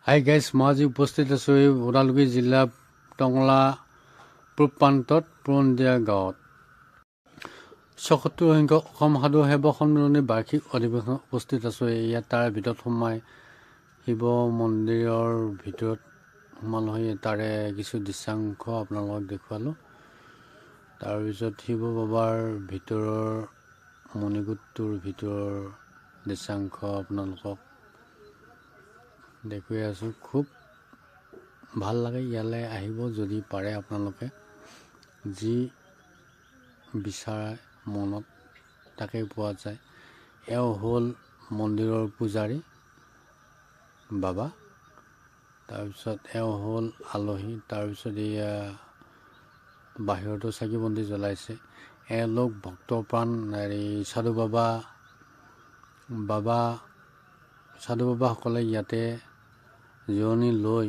Hi guys, মই আজি উপস্থিত আছোঁ এই ওদালগুৰি জিলা টংলা পূব প্ৰান্তত পুৰণদিয়া গাঁৱত ৭৪ সংখ্যক অসম সাধু সেৱা সন্মিলনীৰ বাৰ্ষিক অধিৱেশনত উপস্থিত আছোঁ। ইয়াত তাৰে ভিতৰত সোমাই শিৱ মন্দিৰৰ ভিতৰত সোমাল হৈ তাৰে কিছু দৃশ্যাংশ আপোনালোকক দেখুৱালোঁ। তাৰপিছত শিৱ বাবাৰ ভিতৰৰ মণিকূটটোৰ ভিতৰৰ দৃশ্যাংশ আপোনালোকক দেখুৱাই আছোঁ। খুব ভাল লাগে, ইয়ালৈ আহিব যদি পাৰে আপোনালোকে। যি বিচাৰে মনত তাকেই পোৱা যায়। এওঁ হ'ল মন্দিৰৰ পূজাৰী বাবা, তাৰপিছত এওঁ হ'ল আলহী। তাৰপিছত এয়া বাহিৰতো চাকি বন্তি জ্বলাইছে। এওঁলোক ভক্তপ্ৰাণ সাধু বাবাসকলে ইয়াতে জিৰণি লৈ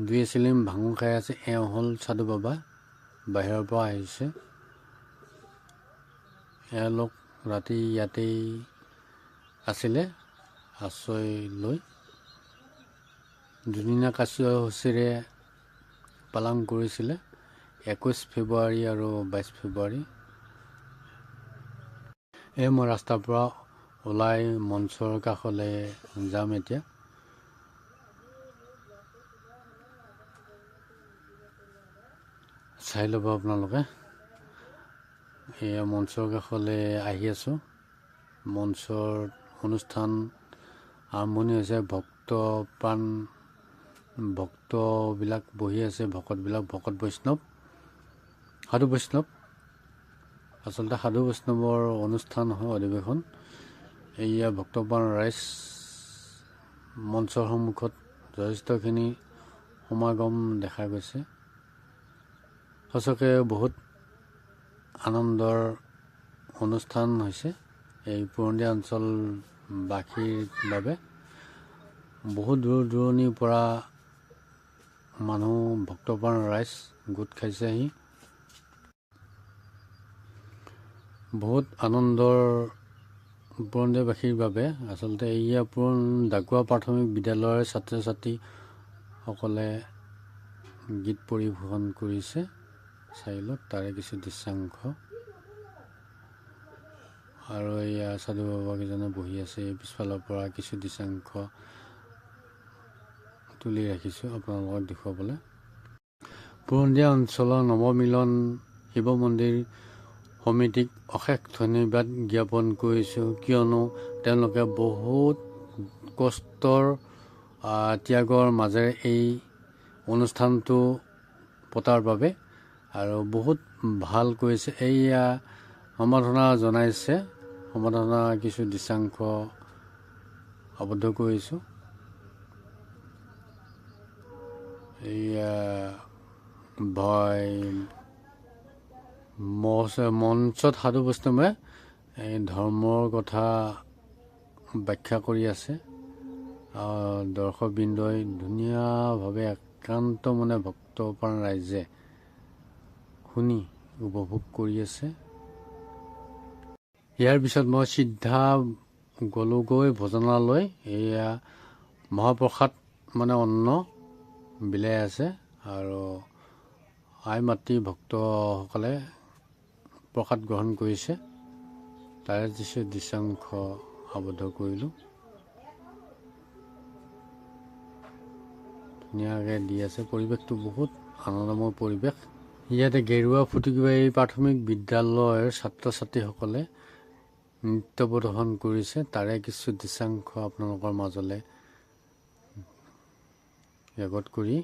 দুই চিলিম ভাঙো খাই আছে। এওঁ হ'ল সাধু বাবা, বাহিৰৰ পৰা আহিছে। এওঁলোক ৰাতি ইয়াতেই আছিলে আশ্ৰয় লৈ। দুদিনীয়া কাৰ্যসূচীৰে পালন কৰিছিলে ২১ ফেব্ৰুৱাৰী আৰু ২২ ফেব্ৰুৱাৰী। মই ৰাস্তাৰ পৰা ওলাই মঞ্চৰ কাষলৈ যাম এতিয়া। চাই ল'ব আপোনালোকে। এয়া মঞ্চৰ কাষলৈ আহি আছোঁ। মঞ্চৰ অনুষ্ঠান আৰম্ভণি হৈছে। ভক্তবিলাক বহি আছে। ভকত বৈষ্ণৱ, সাধু বৈষ্ণৱ, আচলতে সাধু বৈষ্ণৱৰ অনুষ্ঠান হয় অধিৱেশন। এয়া ভক্তপ্ৰাণ ৰাইজ। মঞ্চৰ সন্মুখত যথেষ্টখিনি সমাগম দেখা গৈছে। সঁচাকৈ বহুত আনন্দৰ অনুষ্ঠান হৈছে এই পুৰণিয়া অঞ্চলবাসীৰ বাবে। বহুত দূৰ দূৰণিৰ পৰা মানুহ, ভক্তপ্ৰাণ ৰাইজ গোট খাইছেহি। বহুত আনন্দৰ পুৰণিয়াবাসীৰ বাবে। আচলতে এয়া ডাকুৱা প্ৰাথমিক বিদ্যালয়ৰ ছাত্ৰ ছাত্ৰীসকলে গীত পৰিৱেশন কৰিছে। চাই লওক তাৰে কিছু দৃশ্যাংশ। আৰু এয়া সাধু বাবাকেইজনে বহি আছে। পিছফালৰ পৰা কিছু দৃশ্যাংশ তুলি ৰাখিছোঁ আপোনালোকক দেখুৱাবলৈ। পুৰণিয়া অঞ্চলৰ নৱমিলন শিৱ মন্দিৰ সমিতিক অশেষ ধন্যবাদ জ্ঞাপন কৰিছোঁ, কিয়নো তেওঁলোকে বহুত কষ্টৰ ত্যাগৰ মাজেৰে এই অনুষ্ঠানটো পতাৰ বাবে আৰু বহুত ভাল কৰিছে। এয়া সম্বৰ্ধনা জনাইছে। সম্বৰ্ধনা কিছু দৃশ্যাংশ আবদ্ধ কৰিছোঁ। এয়া মঞ্চত সাধু বৈষ্ণৱে এই ধৰ্মৰ কথা ব্যাখ্যা কৰি আছে। দৰ্শকবৃন্দই ধুনীয়াভাৱে একান্ত মনে ভক্তপ্ৰাণ ৰাইজে শুনি উপভোগ কৰি আছে। ইয়াৰ পিছত মই চিধা গ'লোগৈ ভোজনালয়। এয়া মহাপ্ৰসাদ অন্ন বিলাই আছে আৰু আই মাতৃ ভক্তসকলে প্ৰসাদ গ্ৰহণ কৰিছে। তাৰে কিছু দৃশ্যাংশ আবদ্ধ কৰিলোঁ। ধুনীয়াকৈ দি আছে। পৰিৱেশটো বহুত আনন্দময় পৰিৱেশ। ইয়াতে গেৰুৱা ফুটুকীবাৰী প্ৰাথমিক বিদ্যালয়ৰ ছাত্ৰ ছাত্ৰীসকলে নৃত্য প্ৰদৰ্শন কৰিছে। তাৰে কিছু দৃশ্যাংশ আপোনালোকৰ মাজলৈ ৰেকৰ্ড কৰি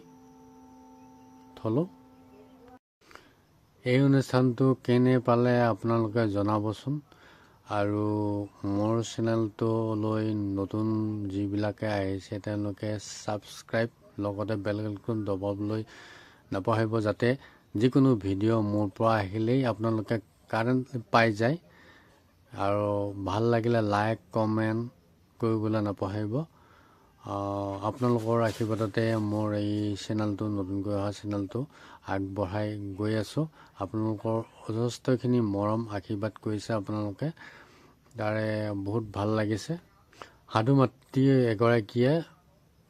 থলোঁ। এই অনুষ্ঠানটো কেনে পালে আপোনালোকে জনাবচোন। আৰু মোৰ চেনেলটোলৈ নতুন যিবিলাকে আহিছে তেওঁলোকে ছাবস্ক্ৰাইব লগতে বেল আইকন দবাবলৈ নাপাহৰিব, যাতে যিকোনো ভিডিঅ' মোৰ পৰা আহিলেই আপোনালোকে কাৰেণ্ট পাই যায়। আৰু ভাল লাগিলে লাইক কমেণ্ট কৰিবলৈ নাপাহৰিব। আপোনালোকৰ আশীৰ্বাদতে মোৰ এই চেনেলটো, নতুনকৈ অহা চেনেলটো আগবঢ়াই গৈ আছোঁ। আপোনালোকৰ যথেষ্টখিনি মৰম আশীৰ্বাদ কৰিছে আপোনালোকে, তাৰে বহুত ভাল লাগিছে। সাধু মাতৃ এগৰাকীয়ে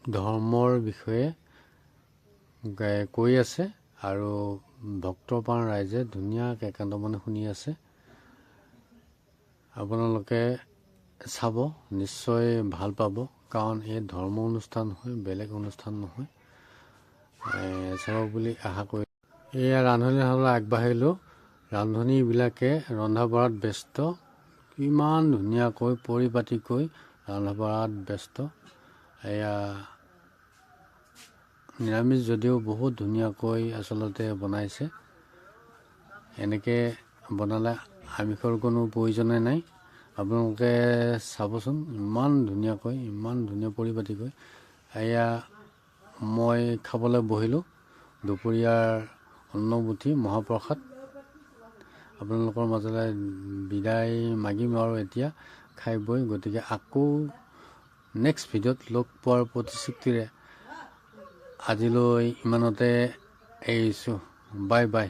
ধৰ্মৰ বিষয়ে কৈ আছে আৰু ভক্তপ্ৰাণ ৰাইজে ধুনীয়াকৈ একান্ত মনে শুনি আছে। আপোনালোকে চাব, নিশ্চয় ভাল পাব, কাৰণ এই ধৰ্ম অনুষ্ঠান হয়, বেলেগ অনুষ্ঠান নহয়। চাব বুলি আশা কৰি এয়া ৰান্ধনীশাললৈ আগবাঢ়িলোঁ। ৰান্ধনীবিলাকে ৰন্ধা বঢ়াত ব্যস্ত, কিমান ধুনীয়াকৈ পৰিপাটিকৈ ৰন্ধা বঢ়াত ব্যস্ত। এয়া নিৰামিষ যদিও বহুত ধুনীয়াকৈ আচলতে বনাইছে। এনেকৈ বনালে আমিষৰ কোনো প্ৰয়োজনেই নাই। আপোনালোকে চাবচোন, ইমান ধুনীয়াকৈ, ইমান ধুনীয়া পৰিপাটিকৈ। এয়া মই খাবলৈ বহিলোঁ দুপৰীয়াৰ অন্নমুঠি মহাপ্ৰসাদ। আপোনালোকৰ মাজলৈ বিদায় মাগিম আৰু এতিয়া খাই বৈ, গতিকে আকৌ নেক্সট ভিডিঅ'ত লগ পোৱাৰ প্ৰতিশ্ৰুতিৰে আজিলৈ ইমানতে এৰিছোঁ। Bye bye.